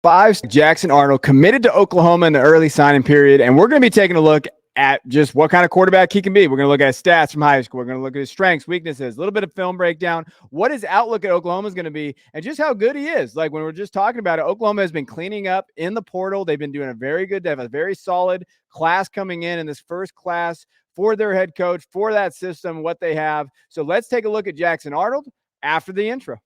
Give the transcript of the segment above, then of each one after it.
5, Jackson Arnold, committed to Oklahoma in the early signing period, and we're going to be taking a look at just what kind of quarterback he can be. We're going to look at his stats from high school. We're going to look at his strengths, weaknesses, a little bit of film breakdown, what his outlook at Oklahoma is going to be, and just how good he is. Like when we're just talking about it, Oklahoma has been cleaning up in the portal. They've been doing a very good, they have a very solid class coming in this first class for their head coach, for that system, what they have. So let's take a look at Jackson Arnold after the intro.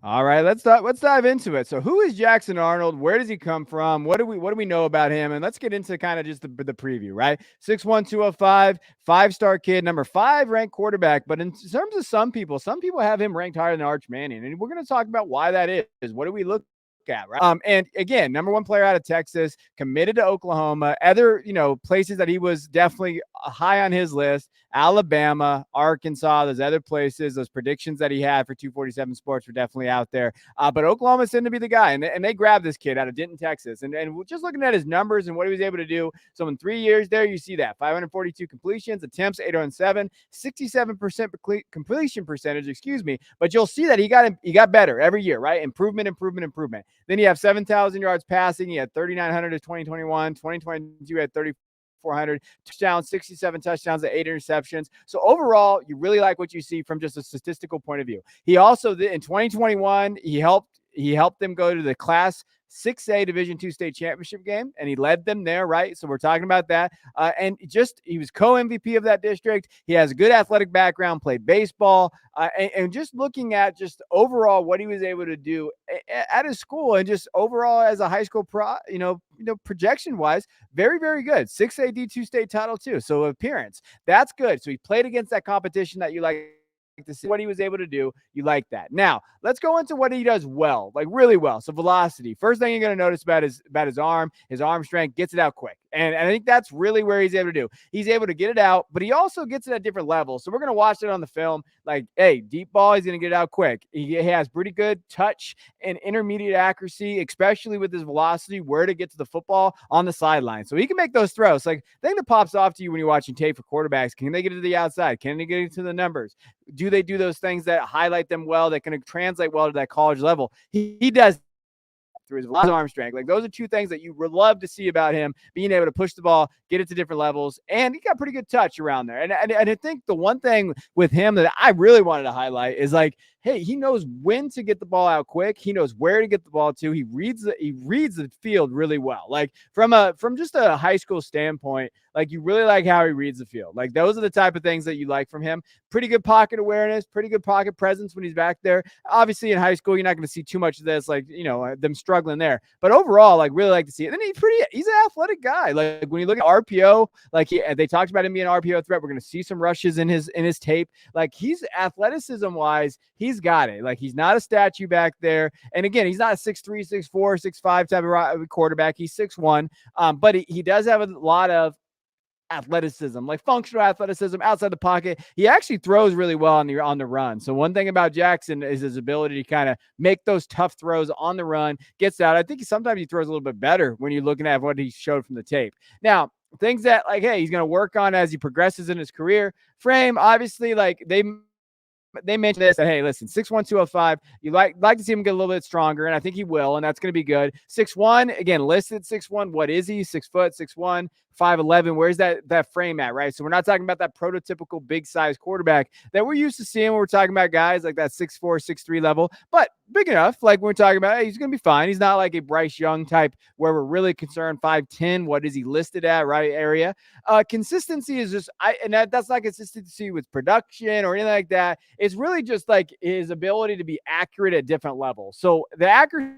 All right, let's dive into it. So, who is Jackson Arnold? Where does he come from? What do we know about him? And let's get into kind of just the preview, right? 6'1", 205, 5-star kid, number 5 ranked quarterback. But in terms of some people have him ranked higher than Arch Manning, and we're going to talk about why that is. What do we look at, right? And again, number 1 player out of Texas, committed to Oklahoma. Other, places that he was definitely high on his list: Alabama, Arkansas, those other places. Those predictions that he had for 247 Sports were definitely out there. But Oklahoma seemed to be the guy, and they grabbed this kid out of Denton, Texas. And just looking at his numbers and what he was able to do, so in 3 years there, you see that 542 completions, attempts 807, 67% completion percentage. But you'll see that he got better every year, right? Improvement. Then you have 7,000 yards passing. He had 3,900 in 2021. 2022 had 3,400 touchdowns, 67 touchdowns, 8 interceptions. So overall, you really like what you see from just a statistical point of view. He also, in 2021, he helped them go to the Class 6A Division II state championship game, and he led them there, right? So we're talking about that. And he was co-MVP of that district. He has a good athletic background, played baseball, and just looking at just overall what he was able to do at his school and just overall as a high school projection wise, very, very good. 6A D2 state title too. So appearance, that's good. So he played against that competition that you like to see what he was able to do. You like that. Now let's go into what he does well, like really well. So velocity, first thing you're going to notice about his arm strength, gets it out quick. And I think that's really where he's able to do. He's able to get it out, but he also gets it at different levels. So we're going to watch it on the film. Like, hey, deep ball, he's going to get it out quick. He has pretty good touch and intermediate accuracy, especially with his velocity, where to get to the football on the sideline. So he can make those throws. Like, the thing that pops off to you when you're watching tape for quarterbacks, can they get it to the outside? Can they get it to the numbers? Do they do those things that highlight them well, that can translate well to that college level? He does through his arm strength. Like, those are two things that you would love to see about him, being able to push the ball, get it to different levels, and he got pretty good touch around there. And I think the one thing with him that I really wanted to highlight is, like, hey, he knows when to get the ball out quick. He knows where to get the ball to. He reads the field really well. Like, from just a high school standpoint, like, you really like how he reads the field. Like, those are the type of things that you like from him. Pretty good pocket awareness, pretty good pocket presence when he's back there. Obviously, in high school, you're not going to see too much of this, like, them struggling there. But overall, like, really like to see it. And he's an athletic guy. Like, when you look at RPO, like, they talked about him being an RPO threat. We're going to see some rushes in his tape. Like, he's athleticism wise, he's got it. Like, he's not a statue back there. And again, he's not a 6'3", 6'4", 6'5" type of quarterback. He's 6'1", but he does have a lot of athleticism, like functional athleticism outside the pocket. He actually throws really well on the run. So one thing about Jackson is his ability to kind of make those tough throws on the run, gets out. I think sometimes he throws a little bit better when you're looking at what he showed from the tape. Now, things that, like, hey, he's going to work on as he progresses in his career. Frame, obviously, like, they mentioned this, that, hey, listen, 6'1", 205, you like to see him get a little bit stronger, and I think he will, and that's going to be good. 6'1", again, listed 6'1", what is he? 6 foot, 6'1", 5'11". Where's that frame at, right? So we're not talking about that prototypical big size quarterback that we're used to seeing when we're talking about guys like that 6'4", 6'3" level, but big enough. Like, when we're talking about, hey, he's going to be fine. He's not like a Bryce Young type where we're really concerned. 5'10", what is he listed at, right area? Consistency is just, that's not consistency with production or anything like that. It's really just like his ability to be accurate at different levels. So the accuracy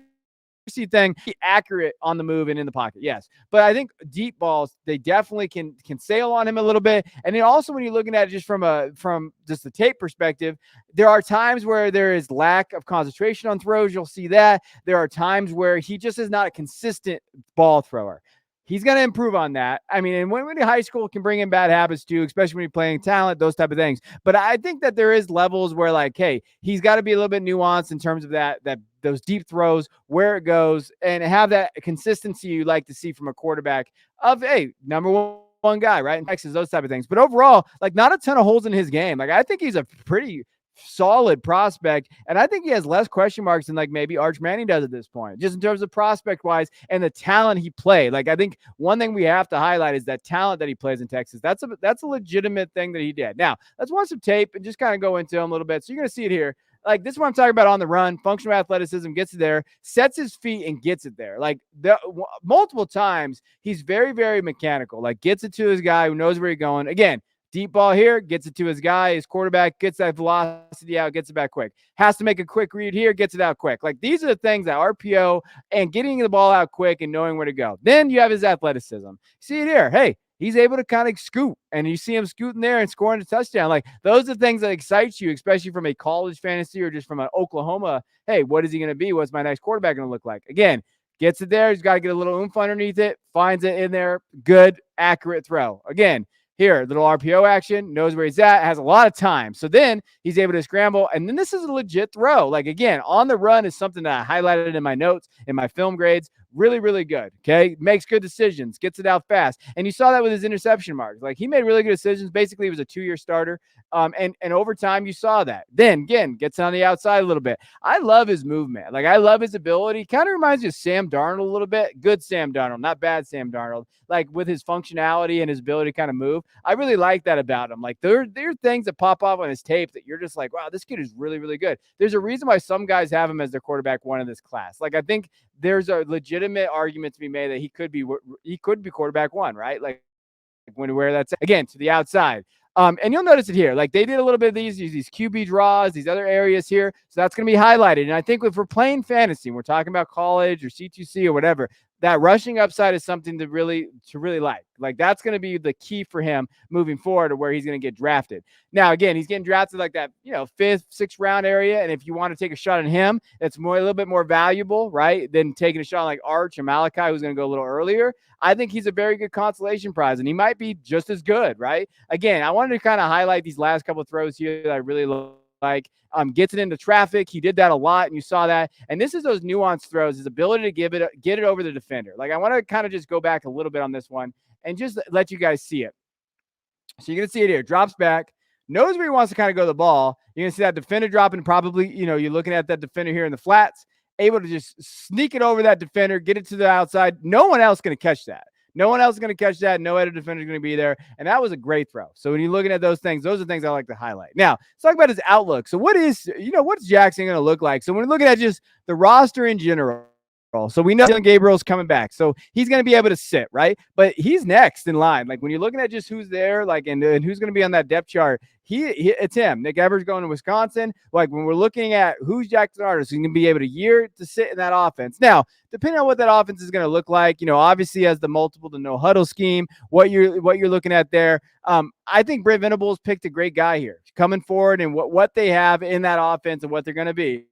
thing, be accurate on the move and in the pocket, yes. But I think deep balls, they definitely can sail on him a little bit. And then also, when you're looking at it just from just the tape perspective, there are times where there is lack of concentration on throws. You'll see that. There are times where he just is not a consistent ball thrower. he's going to improve on that. I mean, and when high school can bring in bad habits too, especially when you're playing talent, those type of things. But I think that there is levels where, like, hey, he's got to be a little bit nuanced in terms of that those deep throws, where it goes, and have that consistency you like to see from a quarterback of, hey, number one guy, right? In Texas, those type of things. But overall, like, not a ton of holes in his game. Like, I think he's a pretty solid prospect, and I think he has less question marks than like maybe Arch Manning does at this point, just in terms of prospect wise and the talent he played. Like, I think one thing we have to highlight is that talent that he plays in Texas. That's a legitimate thing that he did. Now let's watch some tape and just kind of go into him a little bit. So you're gonna see it here. Like, this is what I'm talking about on the run. Functional athleticism, gets it there, sets his feet and gets it there. Like, multiple times, he's very, very mechanical. Like, gets it to his guy who knows where he's going. Again, deep ball here, gets it to his guy, his quarterback, gets that velocity out, gets it back quick. Has to make a quick read here, gets it out quick. Like, these are the things that RPO and getting the ball out quick and knowing where to go. Then you have his athleticism. See it here. Hey, he's able to kind of scoot, and you see him scooting there and scoring a touchdown. Like, those are things that excite you, especially from a college fantasy or just from an Oklahoma. Hey, what is he going to be? What's my next quarterback going to look like? Again, gets it there. He's got to get a little oomph underneath it, finds it in there. Good, accurate throw. Again, here, little RPO action, knows where he's at, has a lot of time. So then he's able to scramble. And then this is a legit throw. Like, again, on the run is something that I highlighted in my notes, in my film grades. Really, really good. Okay. Makes good decisions, gets it out fast. And you saw that with his interception marks. Like, he made really good decisions. Basically, he was a 2-year starter. And over time, you saw that. Then again, gets on the outside a little bit. I love his movement. Like, I love his ability. Kind of reminds me of Sam Darnold a little bit. Good Sam Darnold, not bad Sam Darnold. Like, with his functionality and his ability to kind of move. I really like that about him. Like, there are things that pop off on his tape that you're just like, wow, this kid is really, really good. There's a reason why some guys have him as their quarterback one in this class. Like, I think there's a legitimate argument to be made that he could be quarterback one, right? Like, where that's again to the outside. And you'll notice it here. Like, they did a little bit of these QB draws, these other areas here. So that's going to be highlighted. And I think if we're playing fantasy, we're talking about college or C2C or whatever, that rushing upside is something to really like. Like, that's going to be the key for him moving forward to where he's going to get drafted. Now, again, he's getting drafted like that, 5th, 6th round area. And if you want to take a shot on him, it's a little bit more valuable, right, than taking a shot on like Arch or Malachi, who's going to go a little earlier. I think he's a very good consolation prize, and he might be just as good, right? Again, I wanted to kind of highlight these last couple of throws here that I really like. Gets it into traffic. He did that a lot, and you saw that. And this is those nuanced throws, his ability to get it over the defender. Like, I want to kind of just go back a little bit on this one and just let you guys see it. So you're going to see it here. Drops back, knows where he wants to kind of go the ball. You're going to see that defender dropping, probably, you're looking at that defender here in the flats, able to just sneak it over that defender, get it to the outside. No one else going to catch that. No one else is going to catch that. No other defender is going to be there. And that was a great throw. So when you're looking at those things, those are things I like to highlight. Now, let's talk about his outlook. So what's Jackson going to look like? So when we're looking at just the roster in general, so we know Dylan Gabriel's coming back. So he's going to be able to sit, right? But he's next in line. Like, when you're looking at just who's there, like, and who's going to be on that depth chart, it's him. Nick Evers going to Wisconsin. Like, when we're looking at who's Jackson Arnold, he's going to be able to sit in that offense. Now, depending on what that offense is going to look like, obviously as the multiple to no huddle scheme, what you're looking at there. I think Brent Venables picked a great guy here, coming forward and what they have in that offense and what they're going to be.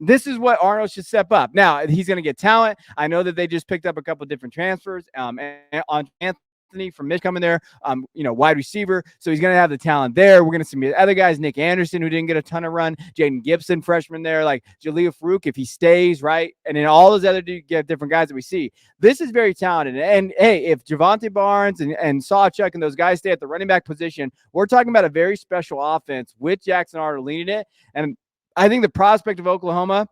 This is what Arnold should step up. Now, he's going to get talent. I know that they just picked up a couple of different transfers. And on Anthony from Michigan coming there, wide receiver. So he's going to have the talent there. We're going to see the other guys, Nick Anderson, who didn't get a ton of run, Jaden Gibson, freshman there, like Jaleel Farouk, if he stays, right? And then all those other different guys that we see. This is very talented. And hey, if Javante Barnes and Sawchuk and those guys stay at the running back position, we're talking about a very special offense with Jackson Arnold leading it. And I think the prospect of Oklahoma,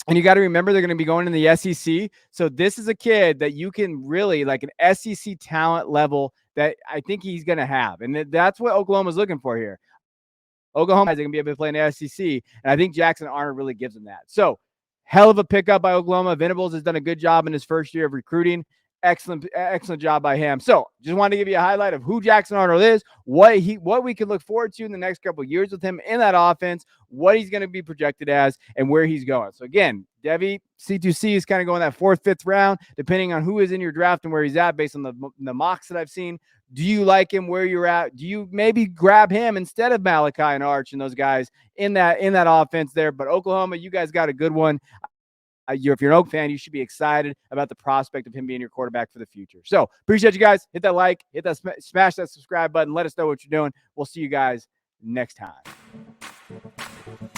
and you got to remember they're going to be going in the SEC. So this is a kid that you can really, like, an SEC talent level that I think he's going to have. And that's what Oklahoma's looking for here. Oklahoma is going to be able to play in the SEC. And I think Jackson Arnold really gives them that. So hell of a pickup by Oklahoma. Venables has done a good job in his first year of recruiting. Excellent job by him. So just wanted to give you a highlight of who Jackson Arnold is, what we can look forward to in the next couple of years with him in that offense, what he's going to be projected as, and where he's going. So again, Devy, C2C is kind of going that 4th, 5th round, depending on who is in your draft and where he's at based on the mocks that I've seen. Do you like him where you're at? Do you maybe grab him instead of Malachi and Arch and those guys in that offense there? But Oklahoma, you guys got a good one. if you're an Oak fan, you should be excited about the prospect of him being your quarterback for the future. So appreciate you guys. Hit that like, hit that smash that subscribe button. Let us know what you're doing. We'll see you guys next time.